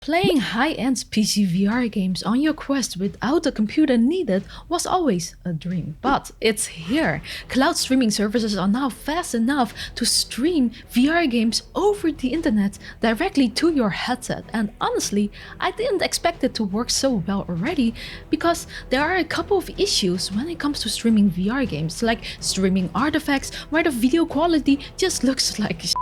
Playing high-end PCVR games on your Quest without a computer needed was always a dream, but it's here. Cloud streaming services are now fast enough to stream VR games over the internet directly to your headset, and honestly, I didn't expect it to work so well already because there are a couple of issues when it comes to streaming VR games, like streaming artifacts where the video quality just looks like shit.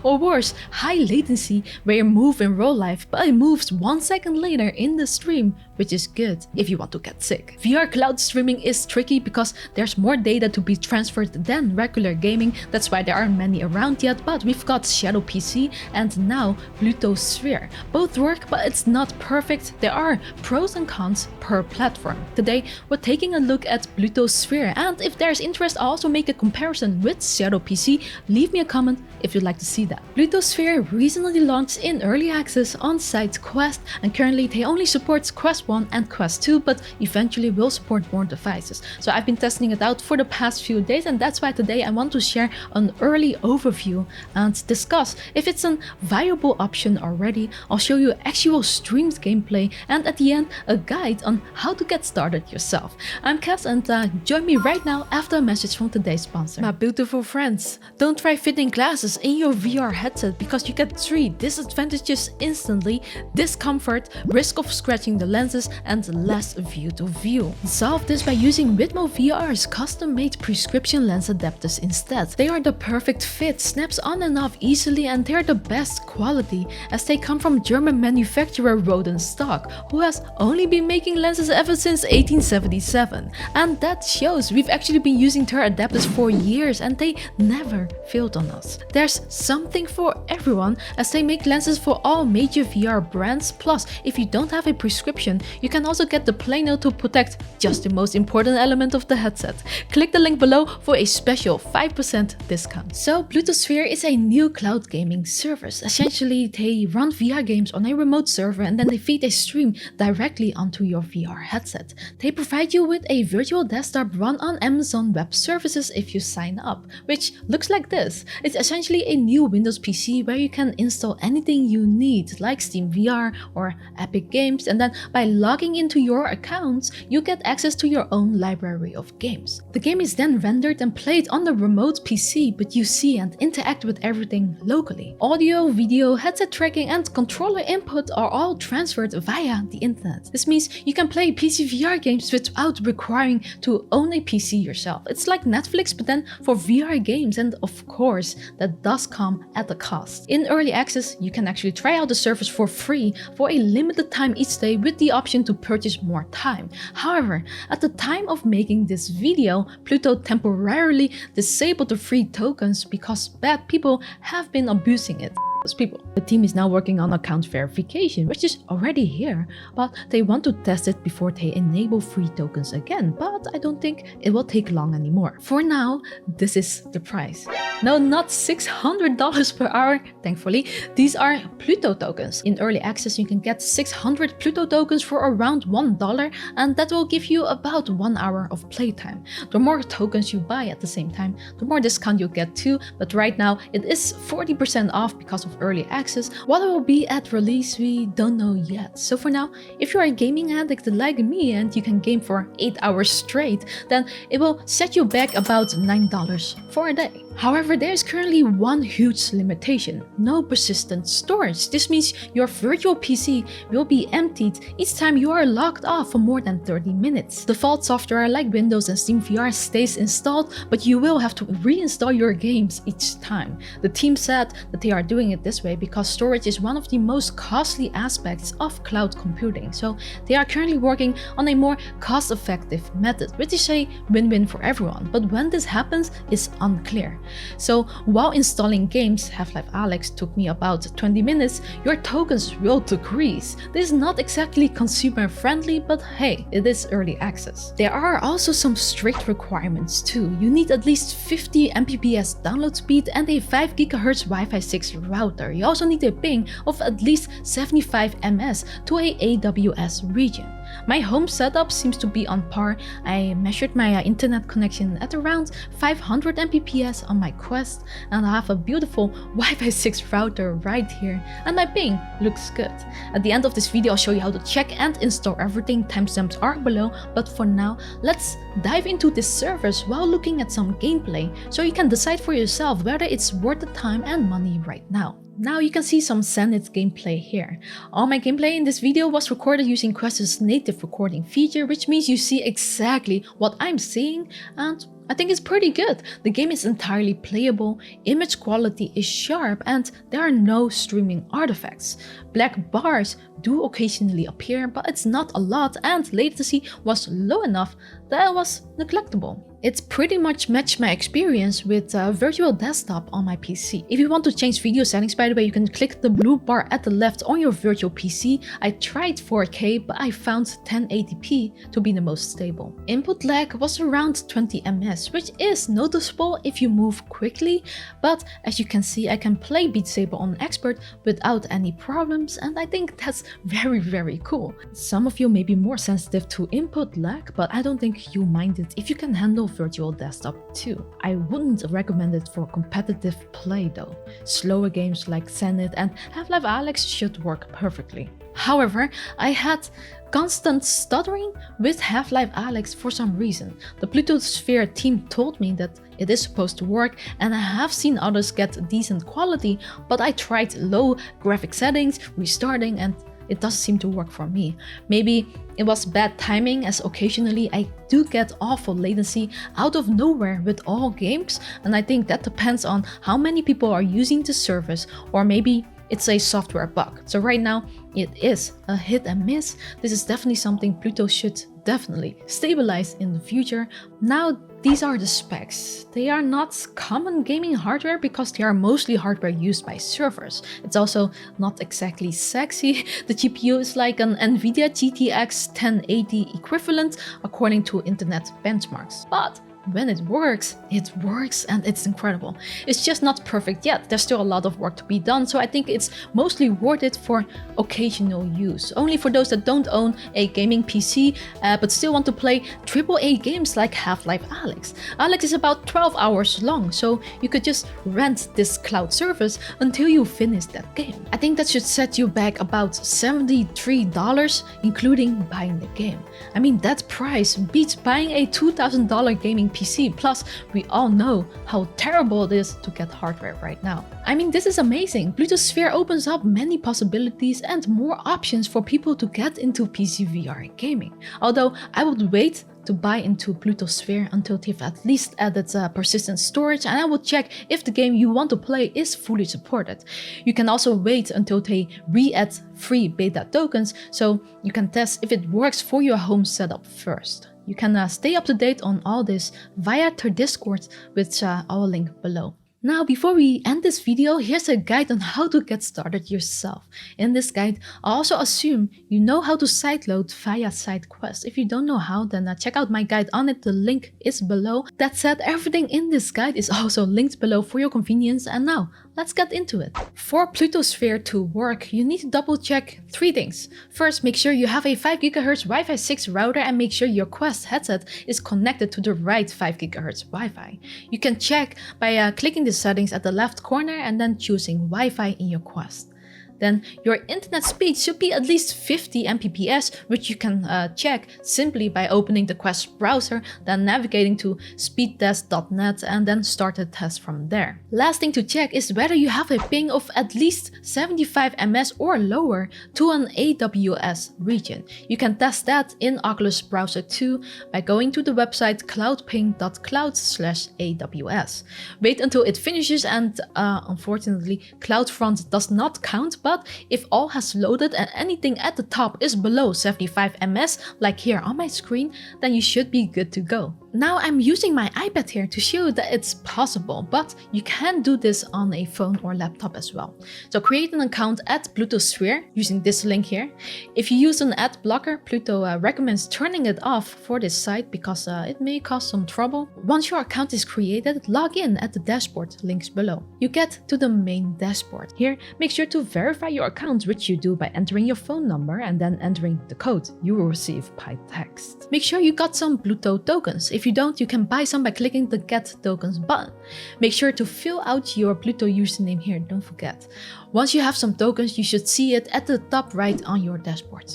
Or worse, high latency where you move in real life but it moves 1 second later in the stream, which is good if you want to get sick. VR cloud streaming is tricky because there's more data to be transferred than regular gaming. That's why there aren't many around yet, but we've got Shadow PC and now PlutoSphere. Both work, but it's not perfect. There are pros and cons per platform. Today we're taking a look at PlutoSphere, and if there's interest, I'll also make a comparison with Shadow PC. Leave me a comment if you'd like to see that. PlutoSphere recently launched in early access on site Quest, and currently they only support Quest 1 and Quest 2, but eventually will support more devices. So I've been testing it out for the past few days, and that's why today I want to share an early overview and discuss if it's a viable option already. I'll show you actual streamed gameplay, and at the end a guide on how to get started yourself. I'm Cas, and join me right now after a message from today's sponsor. My beautiful friends, don't try fitting glasses in your VR headset because you get 3 disadvantages instantly: discomfort, risk of scratching the lenses, and less view to view. Solve this by using WidmoVR's custom-made prescription lens adapters instead. They are the perfect fit, snaps on and off easily, and they're the best quality as they come from German manufacturer Rodenstock, who has only been making lenses ever since 1877. And that shows. We've actually been using their adapters for years and they never failed on us. There's something for everyone as they make lenses for all major VR brands. Plus, if you don't have a prescription, you can also get the plano to protect just the most important element of the headset. Click the link below for a special 5% discount. So PlutoSphere is a new cloud gaming service. Essentially, they run VR games on a remote server and then they feed a stream directly onto your VR headset. They provide you with a virtual desktop run on Amazon Web Services if you sign up, which looks like this. It's essentially a new Windows PC where you can install anything you need, like SteamVR or Epic Games, and then by logging into your accounts, you get access to your own library of games. The game is then rendered and played on the remote PC, but you see and interact with everything locally. Audio, video, headset tracking, and controller input are all transferred via the internet. This means you can play PCVR games without requiring to own a PC yourself. It's like Netflix, but then for VR games, and of course, that does come at a cost. In early access, you can actually try out the service for free for a limited time each day with the option to purchase more time. However, at the time of making this video, Pluto temporarily disabled the free tokens because bad people have been abusing it. People. The team is now working on account verification, which is already here, but they want to test it before they enable free tokens again, but I don't think it will take long anymore. For now, this is the price. No, not $600 per hour, thankfully. These are Pluto tokens. In early access, you can get 600 Pluto tokens for around $1, and that will give you about 1 hour of playtime. The more tokens you buy at the same time, the more discount you'll get too, but right now it is 40% off because of early access. What it will be at release, we don't know yet. So for now, if you're a gaming addict like me and you can game for 8 hours straight, then it will set you back about $9 for a day. However, there is currently one huge limitation: no persistent storage. This means your virtual PC will be emptied each time you are logged off for more than 30 minutes. Default software like Windows and SteamVR stays installed, but you will have to reinstall your games each time. The team said that they are doing it this way because storage is one of the most costly aspects of cloud computing. So they are currently working on a more cost-effective method, which is a win-win for everyone. But when this happens is unclear. So while installing games, Half-Life Alyx took me about 20 minutes, your tokens will decrease. This is not exactly consumer friendly, but hey, it is early access. There are also some strict requirements too. You need at least 50 Mbps download speed and a 5 GHz Wi-Fi 6 router. You also need a ping of at least 75 ms to a AWS region. My home setup seems to be on par. I measured my internet connection at around 500 Mbps on my Quest, and I have a beautiful Wi-Fi 6 router right here, and my ping looks good. At the end of this video I'll show you how to check and install everything. Timestamps are below, but for now let's dive into this service while looking at some gameplay so you can decide for yourself whether it's worth the time and money right now. Now you can see some Zenith gameplay here. All my gameplay in this video was recorded using Quest's native recording feature, which means you see exactly what I'm seeing, and I think it's pretty good. The game is entirely playable, image quality is sharp, and there are no streaming artifacts. Black bars do occasionally appear, but it's not a lot, and latency was low enough that it was neglectable. It's pretty much matched my experience with Virtual Desktop on my PC. If you want to change video settings, by the way, you can click the blue bar at the left on your virtual PC. I tried 4K, but I found 1080p to be the most stable. Input lag was around 20 ms, which is noticeable if you move quickly, but as you can see, I can play Beat Saber on Expert without any problems, and I think that's very cool. Some of you may be more sensitive to input lag, but I don't think you mind it if you can handle Virtual Desktop too. I wouldn't recommend it for competitive play though. Slower games like Zenith and Half-Life Alyx should work perfectly. However, I had constant stuttering with Half-Life Alyx for some reason. The PlutoSphere team told me that it is supposed to work, and I have seen others get decent quality, but I tried low graphic settings, restarting, and it doesn't seem to work for me. Maybe it was bad timing, as occasionally I do get awful latency out of nowhere with all games, and I think that depends on how many people are using the service, or maybe it's a software bug. So right now it is a hit and miss. This is definitely something Pluto should definitely stabilize in the future. Now these are the specs. They are not common gaming hardware because they are mostly hardware used by servers. It's also not exactly sexy. The GPU is like an NVIDIA GTX 1080 equivalent according to internet benchmarks. But when it works and it's incredible. It's just not perfect yet. There's still a lot of work to be done, so I think it's mostly worth it for occasional use. Only for those that don't own a gaming PC but still want to play AAA games like Half-Life Alyx. Alyx is about 12 hours long, so you could just rent this cloud service until you finish that game. I think that should set you back about $73, including buying the game. I mean, that price beats buying a $2,000 gaming PC, plus we all know how terrible it is to get hardware right now. I mean, this is amazing. PlutoSphere opens up many possibilities and more options for people to get into PCVR gaming. Although I would wait to buy into PlutoSphere until they've at least added persistent storage, and I will check if the game you want to play is fully supported. You can also wait until they re-add free beta tokens, so you can test if it works for your home setup first. You can stay up to date on all this via their Discord, which I'll link below. Now, before we end this video, here's a guide on how to get started yourself. In this guide, I also assume you know how to sideload via SideQuest. If you don't know how, then check out my guide on it, the link is below. That said, everything in this guide is also linked below for your convenience, and now, let's get into it. For PlutoSphere to work, you need to double check 3 things. First, make sure you have a 5 GHz Wi-Fi 6 router and make sure your Quest headset is connected to the right 5 GHz Wi-Fi. You can check by clicking the settings at the left corner and then choosing Wi-Fi in your Quest. Then your internet speed should be at least 50 Mbps, which you can check simply by opening the Quest browser, then navigating to speedtest.net and then start the test from there. Last thing to check is whether you have a ping of at least 75 ms or lower to an AWS region. You can test that in Oculus browser too by going to the website cloudping.cloud/AWS. Wait until it finishes, and unfortunately CloudFront does not count, but if all has loaded and anything at the top is below 75 ms, like here on my screen, then you should be good to go. Now I'm using my iPad here to show you that it's possible, but you can do this on a phone or laptop as well. So create an account at PlutoSphere using this link here. If you use an ad blocker, Pluto recommends turning it off for this site because it may cause some trouble. Once your account is created, log in at the dashboard links below. You get to the main dashboard. Here, make sure to verify verify your account, which you do by entering your phone number and then entering the code you will receive by text. Make sure you got some Pluto tokens. If you don't, you can buy some by clicking the Get Tokens button. Make sure to fill out your Pluto username here, don't forget. Once you have some tokens, you should see it at the top right on your dashboard.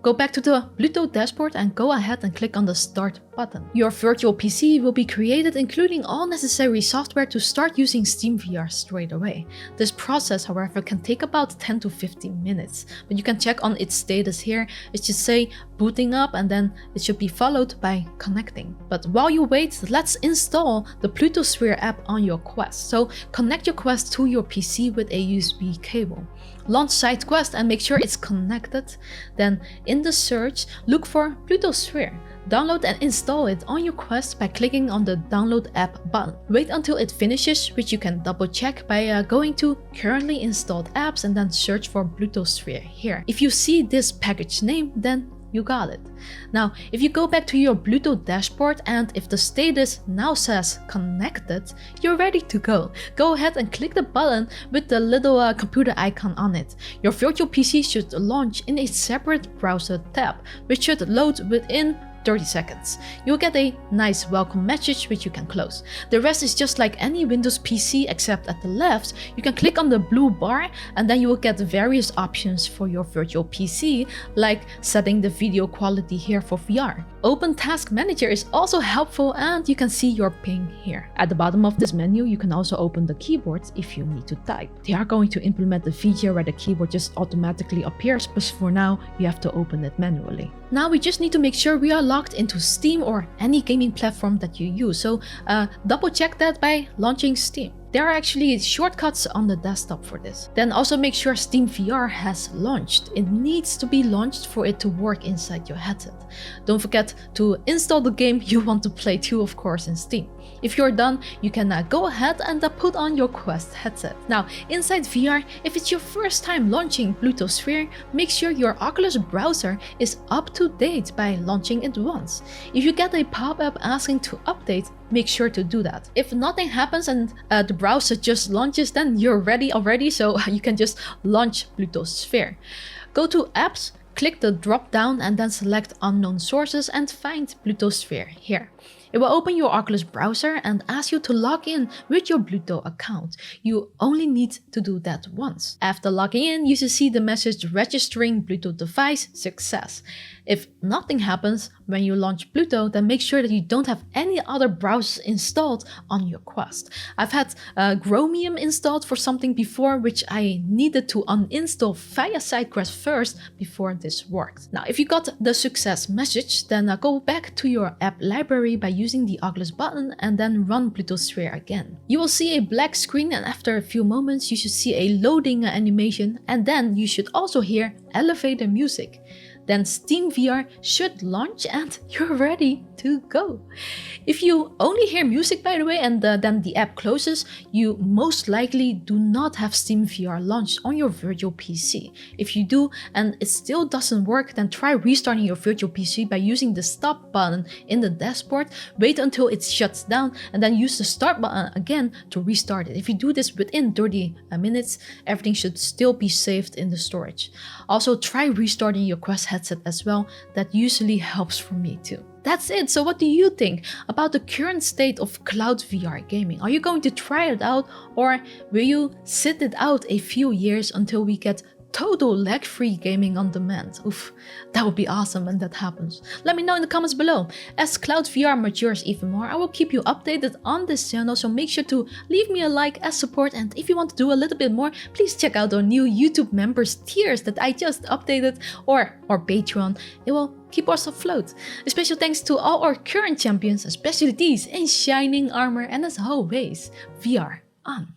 Go back to the Pluto dashboard and go ahead and click on the Start button. Your virtual PC will be created, including all necessary software to start using SteamVR straight away. This process, however, can take about 10 to 15 minutes, but you can check on its status here. It should say booting up and then it should be followed by connecting. But while you wait, let's install the PlutoSphere app on your Quest. So connect your Quest to your PC with a USB cable. Launch SideQuest and make sure it's connected. Then in the search, look for PlutoSphere. Download and install it on your Quest by clicking on the Download App button. Wait until it finishes, which you can double check by going to Currently Installed Apps and then search for PlutoSphere here. If you see this package name, then you got it. Now, if you go back to your Pluto dashboard and if the status now says connected, you're ready to go. Go ahead and click the button with the little computer icon on it. Your virtual PC should launch in a separate browser tab, which should load within 30 seconds. You'll get a nice welcome message which you can close. The rest is just like any Windows PC, except at the left, you can click on the blue bar and then you will get various options for your virtual PC, like setting the video quality here for VR. Open Task Manager is also helpful and you can see your ping here. At the bottom of this menu, you can also open the keyboard if you need to type. They are going to implement the feature where the keyboard just automatically appears, but for now, you have to open it manually. Now we just need to make sure we are logged into Steam or any gaming platform that you use. So double check that by launching Steam. There are actually shortcuts on the desktop for this. Then also make sure SteamVR has launched. It needs to be launched for it to work inside your headset. Don't forget to install the game you want to play too, of course, in Steam. If you're done, you can go ahead and put on your Quest headset. Now, inside VR, if it's your first time launching PlutoSphere, make sure your Oculus browser is up to date by launching it once. If you get a pop-up asking to update, make sure to do that. If nothing happens and the browser just launches, then you're ready already, so you can just launch PlutoSphere. Go to Apps, click the drop down and then select Unknown Sources and find PlutoSphere here. It will open your Oculus browser and ask you to log in with your Pluto account. You only need to do that once. After logging in, you should see the message registering Pluto device success. If nothing happens when you launch Pluto, then make sure that you don't have any other browsers installed on your Quest. I've had Chromium installed for something before, which I needed to uninstall via SideQuest first before this worked. Now, if you got the success message, then go back to your app library by using the Oculus button and then run PlutoSphere again. You will see a black screen and after a few moments you should see a loading animation and then you should also hear elevator music. Then SteamVR should launch and you're ready to go. If you only hear music, by the way, and then the app closes, you most likely do not have SteamVR launched on your virtual PC. If you do and it still doesn't work, then try restarting your virtual PC by using the stop button in the dashboard. Wait until it shuts down and then use the start button again to restart it. If you do this within 30 minutes, everything should still be saved in the storage. Also, try restarting your Quest headset as well. That usually helps for me too. That's it. So what do you think about the current state of cloud VR gaming? Are you going to try it out or will you sit it out a few years until we get total lag-free gaming on demand? Oof, that would be awesome when that happens. Let me know in the comments below. As cloud VR matures even more, I will keep you updated on this channel, so make sure to leave me a like as support, and if you want to do a little bit more, please check out our new YouTube members tiers that I just updated, or Patreon. It will keep us afloat. A special thanks to all our current champions, especially these in shining armor, and as always, VR on.